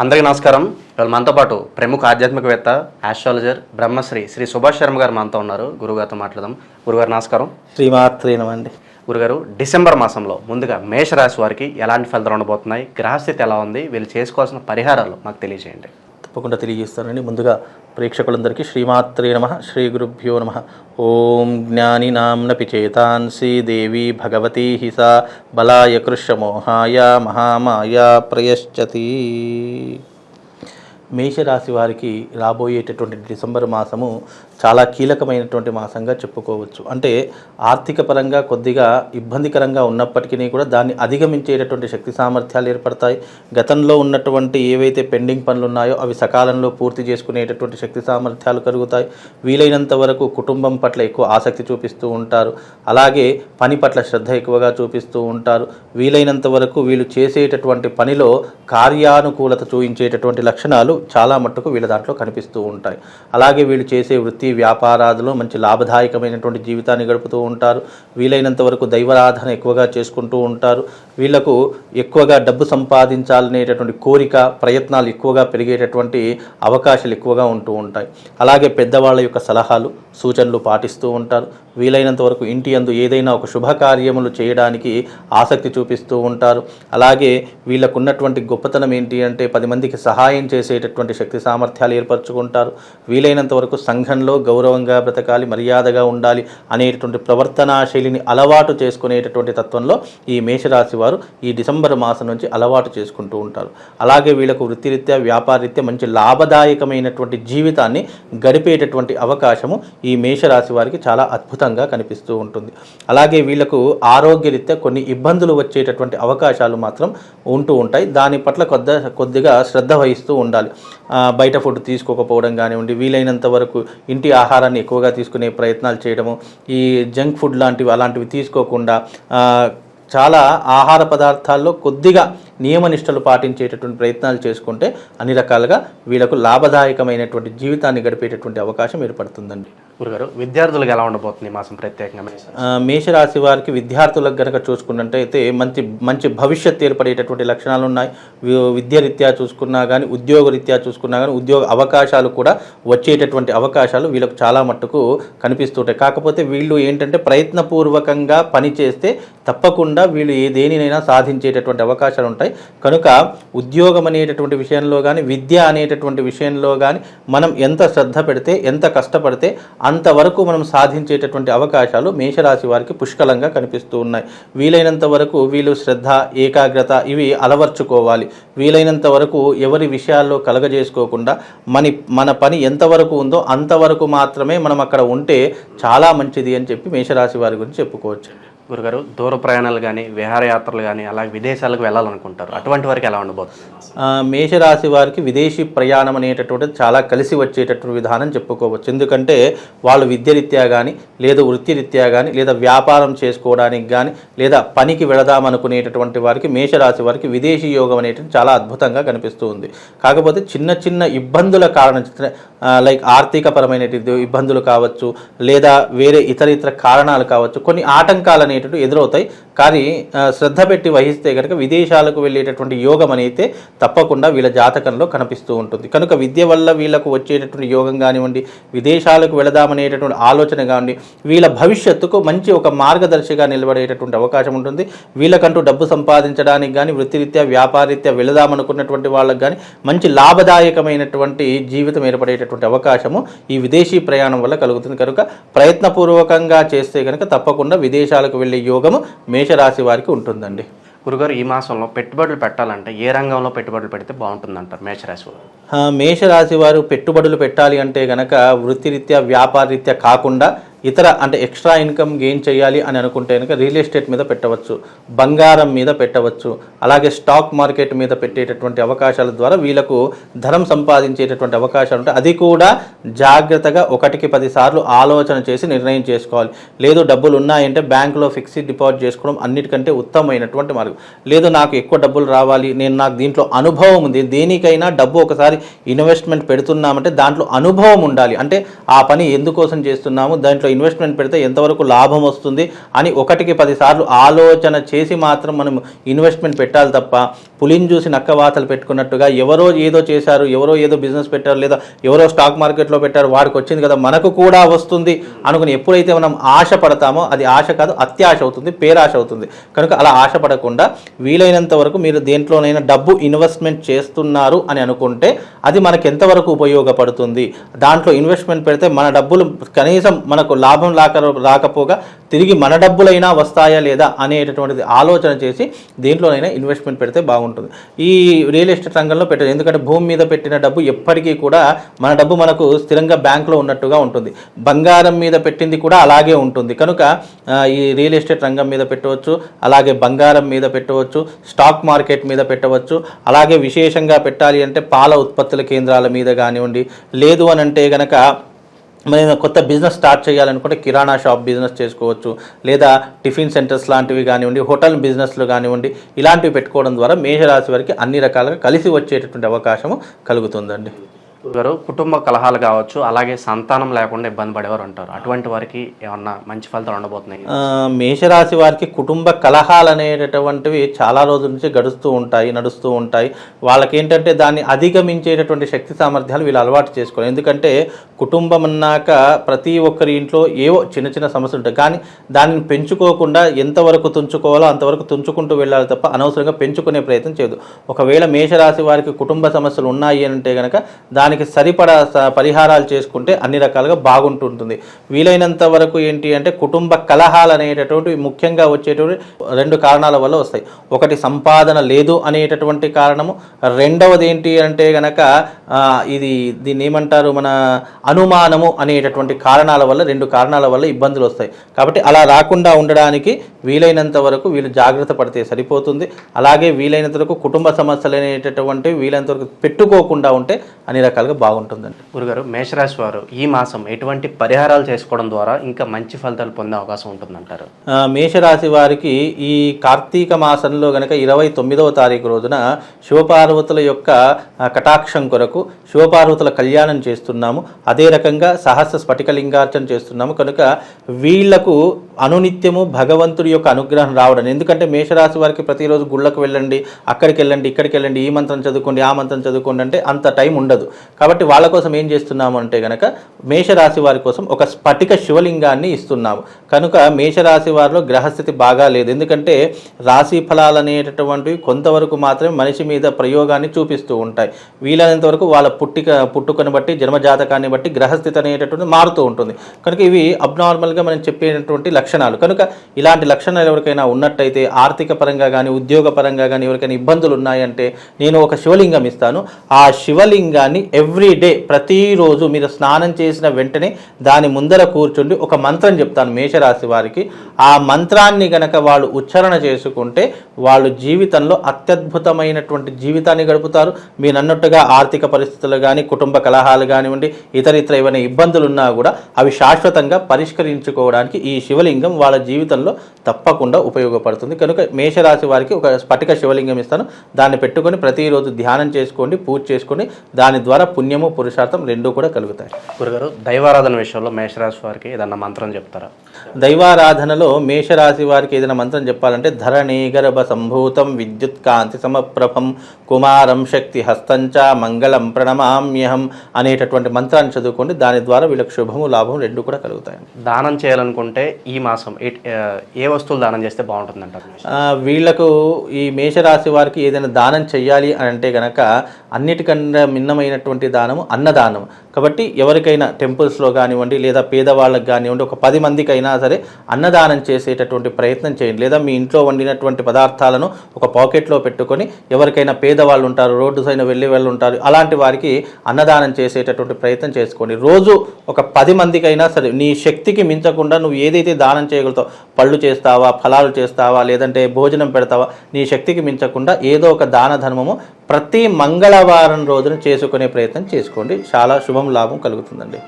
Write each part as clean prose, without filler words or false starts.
అందరికీ నమస్కారం. ఇవాళ మనతో పాటు ప్రముఖ ఆధ్యాత్మికవేత్త, ఆస్ట్రాలజర్ బ్రహ్మశ్రీ శ్రీ సుభాష్ శర్మ గారు మనతో ఉన్నారు. గురుగారితో మాట్లాడదాం. గురుగారు నమస్కారం. శ్రీమాత్రే నమః అండి. గురుగారు, డిసెంబర్ మాసంలో ముందుగా మేషరాశి వారికి ఎలాంటి ఫలితాలు ఉండబోతున్నాయి, గ్రహస్థితి ఎలా ఉంది, వీళ్ళు చేసుకోవాల్సిన పరిహారాలు మాకు తెలియజేయండి. తప్పకుండా తెలియజేస్తానండి. ముందుగా ప్రేక్షకులందరికీ శ్రీమాత్రే నమః, శ్రీ గురుభ్యో నమః. ఓం జ్ఞానినాంనపి చేతాంసి దేవి భగవతి హిసా బలాయ కృష్ణమోహాయ మహామాయ ప్రయశ్చతి. మేషరాశి వారికి రాబోయేటటువంటి డిసెంబర్ మాసము చాలా కీలకమైనటువంటి మాసంగా చెప్పుకోవచ్చు. అంటే ఆర్థిక పరంగా కొద్దిగా ఇబ్బందికరంగా ఉన్నప్పటికీ కూడా దాన్ని అధిగమించేటటువంటి శక్తి సామర్థ్యాలు ఏర్పడతాయి. గతంలో ఉన్నటువంటి ఏవైతే పెండింగ్ పనులు ఉన్నాయో అవి సకాలంలో పూర్తి చేసుకునేటటువంటి శక్తి సామర్థ్యాలు కలుగుతాయి. వీలైనంత వరకు కుటుంబం పట్ల ఎక్కువ ఆసక్తి చూపిస్తూ ఉంటారు. అలాగే పని పట్ల శ్రద్ధ ఎక్కువగా చూపిస్తూ ఉంటారు. వీలైనంత వరకు వీళ్ళు చేసేటటువంటి పనిలో కార్యానుకూలత చూపించేటటువంటి లక్షణాలు చాలా మట్టుకు వీళ్ళ దాంట్లో కనిపిస్తూ ఉంటాయి. అలాగే వీళ్ళు చేసే వృత్తి వ్యాపారాదులో మంచి లాభదాయకమైనటువంటి జీవితాన్ని గడుపుతూ ఉంటారు. వీలైనంత వరకు దైవారాధన ఎక్కువగా చేసుకుంటూ ఉంటారు. వీళ్లకు ఎక్కువగా డబ్బు సంపాదించాలనేటటువంటి కోరిక, ప్రయత్నాలు ఎక్కువగా పెరిగేటటువంటి అవకాశాలు ఎక్కువగా ఉంటూ ఉంటాయి. అలాగే పెద్దవాళ్ళ యొక్క సలహాలు, సూచనలు పాటిస్తూ ఉంటారు. వీలైనంత వరకు ఇంటి యందు ఏదైనా ఒక శుభకార్యములు చేయడానికి ఆసక్తి చూపిస్తూ ఉంటారు. అలాగే వీళ్ళకున్నటువంటి గొప్పతనం ఏంటి అంటే 10 మందికి సహాయం చేసేటటువంటి శక్తి సామర్థ్యాలు ఏర్పరచుకుంటారు. వీలైనంత వరకు సంఘంలో గౌరవంగా బ్రతకాలి, మర్యాదగా ఉండాలి అనేటటువంటి ప్రవర్తనా శైలిని అలవాటు చేసుకునేటటువంటి తత్వంలో ఈ మేషరాశి వారు ఈ డిసెంబర్ మాసం నుంచి అలవాటు చేసుకుంటూ ఉంటారు. అలాగే వీళ్ళకు వృత్తిరీత్యా, వ్యాపారరీత్యా మంచి లాభదాయకమైనటువంటి జీవితాన్ని గడిపేటటువంటి అవకాశము ఈ మేషరాశి వారికి చాలా అద్భుతంగా కనిపిస్తూ ఉంటుంది. అలాగే వీళ్లకు ఆరోగ్యరీత్యా కొన్ని ఇబ్బందులు వచ్చేటటువంటి అవకాశాలు మాత్రం ఉంటూ ఉంటాయి. దాని పట్ల కొద్దిగా శ్రద్ధ వహిస్తూ ఉండాలి. బయట ఫుడ్ తీసుకోకపోవడం కానివ్వండి, వీలైనంత వరకు ఇంటి ఆహారాన్ని ఎక్కువగా తీసుకునే ప్రయత్నాలు చేయడము, ఈ జంక్ ఫుడ్ అలాంటివి తీసుకోకుండా చాలా ఆహార పదార్థాల్లో కొద్దిగా నియమనిష్టలు పాటించేటటువంటి ప్రయత్నాలు చేసుకుంటే అన్ని రకాలుగా వీళ్ళకు లాభదాయకమైనటువంటి జీవితాన్ని గడిపేటటువంటి అవకాశం ఏర్పడుతుందండి. గురుగారు, విద్యార్థులకు ఎలా ఉండబోతుంది ఈ మాసం ప్రత్యేకంగా? మేషరాశి వారికి విద్యార్థులకు కనుక చూసుకున్నట్టయితే మంచి భవిష్యత్తు ఏర్పడేటటువంటి లక్షణాలు ఉన్నాయి. విద్యారీత్యా చూసుకున్నా కానీ, ఉద్యోగరీత్యా చూసుకున్నా కానీ ఉద్యోగ అవకాశాలు కూడా వచ్చేటటువంటి అవకాశాలు వీళ్ళకు చాలా మట్టుకు కనిపిస్తుంటాయి. కాకపోతే వీళ్ళు ఏంటంటే ప్రయత్నపూర్వకంగా పని చేస్తే తప్పకుండా వీళ్ళు దేనినైనా సాధించేటటువంటి అవకాశాలు ఉంటాయి. కనుక ఉద్యోగం అనేటటువంటి విషయంలో కానీ, విద్య అనేటటువంటి విషయంలో కానీ మనం ఎంత శ్రద్ధ పెడితే, ఎంత కష్టపడితే అంతవరకు మనం సాధించేటటువంటి అవకాశాలు మేషరాశి వారికి పుష్కలంగా కనిపిస్తూ ఉన్నాయి. వీలైనంత వరకు వీళ్ళు శ్రద్ధ, ఏకాగ్రత ఇవి అలవర్చుకోవాలి. వీలైనంత వరకు ఎవరి విషయాల్లో కలగజేసుకోకుండా మన పని ఎంతవరకు ఉందో అంతవరకు మాత్రమే మనం అక్కడ ఉంటే చాలా మంచిది అని చెప్పి మేషరాశి వారి గురించి చెప్పుకోవచ్చు. గురుగారు, దూర ప్రయాణాలు కానీ, విహారయాత్రలు కానీ, అలాగే విదేశాలకు వెళ్ళాలనుకుంటారు, అటువంటి వారికి ఎలా ఉండబోతుంది? మేషరాశి వారికి విదేశీ ప్రయాణం అనేటటువంటిది చాలా కలిసి వచ్చేటటువంటి విధానం చెప్పుకోవచ్చు. ఎందుకంటే వాళ్ళు విద్యరీత్యా కానీ, లేదా వృత్తిరీత్యా కానీ, లేదా వ్యాపారం చేసుకోవడానికి కానీ, లేదా పనికి వెళదామనుకునేటటువంటి వారికి మేషరాశి వారికి విదేశీ యోగం అనేటువంటి చాలా అద్భుతంగా కనిపిస్తూ ఉంది. కాకపోతే చిన్న చిన్న ఇబ్బందుల కారణం, లైక్ ఆర్థికపరమైన ఇబ్బందులు కావచ్చు, లేదా వేరే ఇతర కారణాలు కావచ్చు, కొన్ని ఆటంకాలు అనేటువంటి ఎదురవుతాయి. కానీ శ్రద్ధ పెట్టి వహిస్తే కనుక విదేశాలకు వెళ్ళేటటువంటి యోగం అనేది తప్పకుండా వీళ్ళ జాతకంలో కనిపిస్తూ ఉంటుంది. కనుక విద్య వల్ల వీళ్ళకు వచ్చేటటువంటి యోగం కానివ్వండి, విదేశాలకు వెళదామనేటటువంటి ఆలోచన కానివ్వండి, వీళ్ళ భవిష్యత్తుకు మంచి ఒక మార్గదర్శిగా నిలబడేటటువంటి అవకాశం ఉంటుంది. వీళ్ళకంటూ డబ్బు సంపాదించడానికి కానీ, వృత్తిరీత్యా వ్యాపారరీత్యా వెళదామనుకున్నటువంటి వాళ్ళకి కానీ మంచి లాభదాయకమైనటువంటి జీవితం ఏర్పడేటటువంటి అవకాశము ఈ విదేశీ ప్రయాణం వల్ల కలుగుతుంది. కనుక ప్రయత్నపూర్వకంగా చేస్తే కనుక తప్పకుండా విదేశాలకు వెళ్ళే యోగము మేషరాశి వారికి ఉంటుందండి. గురుగారు, ఈ మాసంలో పెట్టుబడులు పెట్టాలంటే ఏ రంగంలో పెట్టుబడులు పెడితే బాగుంటుందంటారు మేషరాశి వారు? మేషరాశి వారు పెట్టుబడులు పెట్టాలి అంటే కనుక వృత్తిరీత్యా వ్యాపారరీత్యా కాకుండా ఇతర అంటే ఎక్స్ట్రా ఇన్కమ్ గెయిన్ చేయాలి అని అనుకుంటే కనుక రియల్ ఎస్టేట్ మీద పెట్టవచ్చు, బంగారం మీద పెట్టవచ్చు, అలాగే స్టాక్ మార్కెట్ మీద పెట్టేటటువంటి అవకాశాల ద్వారా వీళ్ళకు ధనం సంపాదించేటటువంటి అవకాశాలు ఉంటాయి. అది కూడా జాగ్రత్తగా 1కి 10 సార్లు ఆలోచన చేసి నిర్ణయం చేసుకోవాలి. లేదు డబ్బులు ఉన్నాయంటే బ్యాంకులో ఫిక్స్డ్ డిపాజిట్ చేసుకోవడం అన్నిటికంటే ఉత్తమమైనటువంటి మార్గం. లేదు నాకు ఎక్కువ డబ్బులు రావాలి, నాకు దీంట్లో అనుభవం ఉంది, దేనికైనా డబ్బు ఒకసారి ఇన్వెస్ట్మెంట్ పెడుతున్నామంటే దాంట్లో అనుభవం ఉండాలి. అంటే ఆ పని ఎందుకోసం చేస్తున్నాము, దాంట్లో ఇన్వెస్ట్మెంట్ పెడితే ఎంతవరకు లాభం వస్తుంది అని 1కి 10 సార్లు ఆలోచన చేసి మాత్రం మనం ఇన్వెస్ట్మెంట్ పెట్టాలి తప్ప పులిని చూసి నక్కవాతలు పెట్టుకున్నట్టుగా ఎవరో ఏదో చేశారు, ఎవరో ఏదో బిజినెస్ పెట్టారు, లేదా ఎవరో స్టాక్ మార్కెట్లో పెట్టారు, వాడికి వచ్చింది కదా మనకు కూడా వస్తుంది అనుకుని ఎప్పుడైతే మనం ఆశ పడతామో అది ఆశ కాదు, అత్యాశ అవుతుంది, పేరాశ అవుతుంది. కనుక అలా ఆశపడకుండా వీలైనంత వరకు మీరు దేంట్లోనైనా డబ్బు ఇన్వెస్ట్మెంట్ చేస్తున్నారు అని అనుకుంటే అది మనకు ఎంతవరకు ఉపయోగపడుతుంది, దాంట్లో ఇన్వెస్ట్మెంట్ పెడితే మన డబ్బులు కనీసం మనకు లాభం రాకపోగా తిరిగి మన డబ్బులైనా వస్తాయా లేదా అనేటటువంటిది ఆలోచన చేసి దేంట్లోనైనా ఇన్వెస్ట్మెంట్ పెడితే బాగుంటుంది. ఈ రియల్ ఎస్టేట్ రంగంలో పెట్టదు, ఎందుకంటే భూమి మీద పెట్టిన డబ్బు ఎప్పటికీ కూడా మన డబ్బు మనకు స్థిరంగా బ్యాంకులో ఉన్నట్టుగా ఉంటుంది. బంగారం మీద పెట్టింది కూడా అలాగే ఉంటుంది. కనుక ఈ రియల్ ఎస్టేట్ రంగం మీద పెట్టవచ్చు, అలాగే బంగారం మీద పెట్టవచ్చు, స్టాక్ మార్కెట్ మీద పెట్టవచ్చు. అలాగే విశేషంగా పెట్టాలి అంటే పాల ఉత్పత్తుల కేంద్రాల మీద కానివ్వండి, లేదు అని అంటే కనుక మనం కొత్త బిజినెస్ స్టార్ట్ చేయాలనుకుంటే కిరాణా షాప్ బిజినెస్ చేసుకోవచ్చు, లేదా టిఫిన్ సెంటర్స్ లాంటివి కానివ్వండి, హోటల్ బిజినెస్లు కానివ్వండి, ఇలాంటివి పెట్టుకోవడం ద్వారా మేషరాశి వారికి అన్ని రకాలుగా కలిసి వచ్చేటటువంటి అవకాశం కలుగుతుందండి. గారు కుటుంబ కలహాలు కావచ్చు, అలాగే సంతానం లేకుండా ఇబ్బంది పడేవారు ఉంటారు, అటువంటి వారికి ఏమన్నా మంచి ఫలితాలు ఉండబోతున్నాయి? మేషరాశి వారికి కుటుంబ కలహాలు అనేటటువంటివి చాలా రోజుల నుంచి నడుస్తూ ఉంటాయి. వాళ్ళకి ఏంటంటే దాన్ని అధిగమించేటటువంటి శక్తి సామర్థ్యాలు వీళ్ళు అలవాటు చేసుకోవాలి. ఎందుకంటే కుటుంబం అన్నాక ప్రతి ఒక్కరి ఇంట్లో ఏవో చిన్న చిన్న సమస్యలు ఉంటాయి, కానీ దానిని పెంచుకోకుండా ఎంతవరకు తుంచుకోవాలో అంతవరకు తుంచుకుంటూ వెళ్ళాలి తప్ప అనవసరంగా పెంచుకునే ప్రయత్నం చేయదు. ఒకవేళ మేషరాశి వారికి కుటుంబ సమస్యలు ఉన్నాయి అంటే కనుక దానికి సరిపడా పరిహారాలు చేసుకుంటే అన్ని రకాలుగా బాగుంటుంటుంది. వీలైనంత వరకు ఏంటి అంటే కుటుంబ కలహాలు అనేటటువంటి ముఖ్యంగా వచ్చేటువంటి 2 కారణాల వల్ల వస్తాయి. ఒకటి సంపాదన లేదు అనేటటువంటి కారణము, రెండవది ఏంటి అంటే కనుక దీన్ని ఏమంటారు, మన అనుమానము అనేటటువంటి కారణాల వల్ల 2 కారణాల వల్ల ఇబ్బందులు వస్తాయి. కాబట్టి అలా రాకుండా ఉండడానికి వీలైనంత వరకు వీళ్ళు జాగ్రత్త పడితే సరిపోతుంది. అలాగే వీలైనంత వరకు కుటుంబ సమస్యలు అనేటటువంటివి వీలైనంత వరకు పెట్టుకోకుండా ఉంటే అన్ని రకాలుగా బాగుంటుందండి. గురుగారు, మేషరాశి వారు ఈ మాసం ఎటువంటి పరిహారాలు చేసుకోవడం ద్వారా ఇంకా మంచి ఫలితాలు పొందే అవకాశం ఉంటుందంటారు? మేషరాశి వారికి ఈ కార్తీక మాసంలో గనక 29వ తారీఖు రోజున శివపార్వతుల యొక్క కటాక్షం కొరకు శివపార్వతుల కళ్యాణం చేస్తున్నాము. అదే రకంగా సహస్ర స్ఫటికలింగార్చన చేస్తున్నాము. కనుక వీళ్లకు అనునిత్యము భగవంతుడి యొక్క అనుగ్రహం రావడం. ఎందుకంటే మేషరాశి వారికి ప్రతిరోజు గుళ్ళకు వెళ్ళండి, అక్కడికి వెళ్ళండి, ఇక్కడికి వెళ్ళండి, ఈ మంత్రం చదువుకోండి, ఆ మంత్రం చదువుకోండి అంటే అంత టైం ఉండదు. కాబట్టి వాళ్ళ కోసం ఏం చేస్తున్నాము అంటే కనుక మేషరాశి వారి కోసం ఒక స్ఫటిక శివలింగాన్ని ఇస్తున్నాము. కనుక మేషరాశి వారిలో గ్రహస్థితి బాగా లేదు. ఎందుకంటే రాశి ఫలాలు అనేటటువంటివి కొంతవరకు మాత్రమే మనిషి మీద ప్రయోగాన్ని చూపిస్తూ ఉంటాయి. వీలైనంత వరకు వాళ్ళ పుట్టుకను బట్టి, జన్మజాతకాన్ని బట్టి గ్రహస్థితి అనేటటువంటి మారుతూ ఉంటుంది. కనుక ఇవి అబ్నార్మల్గా మనం చెప్పేటటువంటి లక్షణాలు. కనుక ఇలాంటి లక్షణాలు ఎవరికైనా ఉన్నట్టయితే ఆర్థిక పరంగా కానీ, ఉద్యోగ పరంగా కానీ ఎవరికైనా ఇబ్బందులు ఉన్నాయంటే నేను ఒక శివలింగం ఇస్తాను. ఆ శివలింగాన్ని ఎవ్రీడే ప్రతిరోజు మీరు స్నానం చేసిన వెంటనే దాని ముందర కూర్చుండి ఒక మంత్రం చెప్తాను మేషరాశి వారికి. ఆ మంత్రాన్ని గనక వాళ్ళు ఉచ్చారణ చేసుకుంటే వాళ్ళు జీవితంలో అత్యద్భుతమైనటువంటి జీవితాన్ని గడుపుతారు. మీరు అన్నట్టుగా ఆర్థిక పరిస్థితులు కానీ, కుటుంబ కలహాలు కానివ్వండి, ఇతర ఏమైనా ఇబ్బందులు ఉన్నా కూడా అవి శాశ్వతంగా పరిష్కరించుకోవడానికి ఈ శివలింగం వాళ్ళ జీవితంలో తప్పకుండా ఉపయోగపడుతుంది. కనుక మేషరాశి వారికి ఒక స్ఫటిక శివలింగం ఇస్తాను. దాన్ని పెట్టుకొని ప్రతిరోజు ధ్యానం చేసుకోండి, పూజ చేసుకోండి. దాని ద్వారా పుణ్యము, పురుషార్థం 2 కూడా కలుగుతాయి. గురుగారు, దైవారాధన విషయంలో మేషరాశి వారికి ఏదన్నా మంత్రం చెప్తారా? దైవారాధనలో మేషరాశి వారికి ఏదైనా మంత్రం చెప్పాలంటే ధరణి గర్భ సంభూతం విద్యుత్ కాంతి సమప్రభం కుమారం శక్తి హస్తంచ మంగళం ప్రణమామ్యహం అనేటటువంటి మంత్రాన్ని చదువుకోండి. దాని ద్వారా వీళ్ళకి శుభము, లాభం 2 కూడా కలుగుతాయి. దానం చేయాలనుకుంటే ఈ మాసం ఏ వస్తువులు దానం చేస్తే బాగుంటుందంటారు? వీళ్లకు ఈ మేషరాశి వారికి ఏదైనా దానం చెయ్యాలి అని అంటే గనక అన్నిటికన్నా భిన్నమైనటువంటి దానము అన్నదానం. కాబట్టి ఎవరికైనా టెంపుల్స్లో కానివ్వండి, లేదా పేదవాళ్ళకి కానివ్వండి, ఒక 10 మందికైనా సరే అన్నదానం చేసేటటువంటి ప్రయత్నం చేయండి. లేదా మీ ఇంట్లో వండినటువంటి పదార్థాలను ఒక పాకెట్లో పెట్టుకొని ఎవరికైనా పేదవాళ్ళు ఉంటారు, రోడ్డు సైన వెళ్ళే వాళ్ళు ఉంటారు, అలాంటి వారికి అన్నదానం చేసేటటువంటి ప్రయత్నం చేసుకోండి. రోజు ఒక 10 మందికైనా సరే నీ శక్తికి మించకుండా నువ్వు ఏదైతే దానం చేయగలుగుతావు, పళ్ళు చేస్తావా, ఫలాలు చేస్తావా, లేదంటే భోజనం పెడతావా, నీ శక్తికి మించకుండా ఏదో ఒక దాన ధర్మము ప్రతి మంగళవారం రోజున చేసుకునే ప్రయత్నం చేసుకోండి. చాలా శుభం, లాభం కలుగుతుందండి.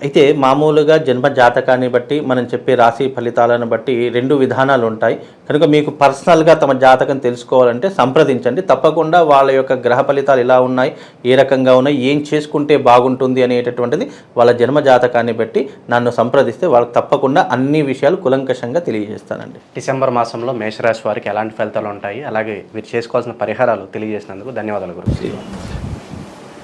అయితే మామూలుగా జన్మ జాతకాన్ని బట్టి మనం చెప్పే రాశి ఫలితాలను బట్టి 2 విధానాలు ఉంటాయి. కనుక మీకు పర్సనల్గా తమ జాతకం తెలుసుకోవాలంటే సంప్రదించండి. తప్పకుండా వాళ్ళ యొక్క గ్రహ ఫలితాలు ఎలా ఉన్నాయి, ఏ రకంగా ఉన్నాయి, ఏం చేసుకుంటే బాగుంటుంది అనేటటువంటిది వాళ్ళ జన్మ జాతకాన్ని బట్టి నన్ను సంప్రదిస్తే వాళ్ళకి తప్పకుండా అన్ని విషయాలు కులంకషంగా తెలియజేస్తానండి. డిసెంబర్ మాసంలో మేషరాశి వారికి ఎలాంటి ఫలితాలు ఉంటాయి, అలాగే వీరు చేసుకోవాల్సిన పరిహారాలు తెలియజేసినందుకు ధన్యవాదాలు గురువు.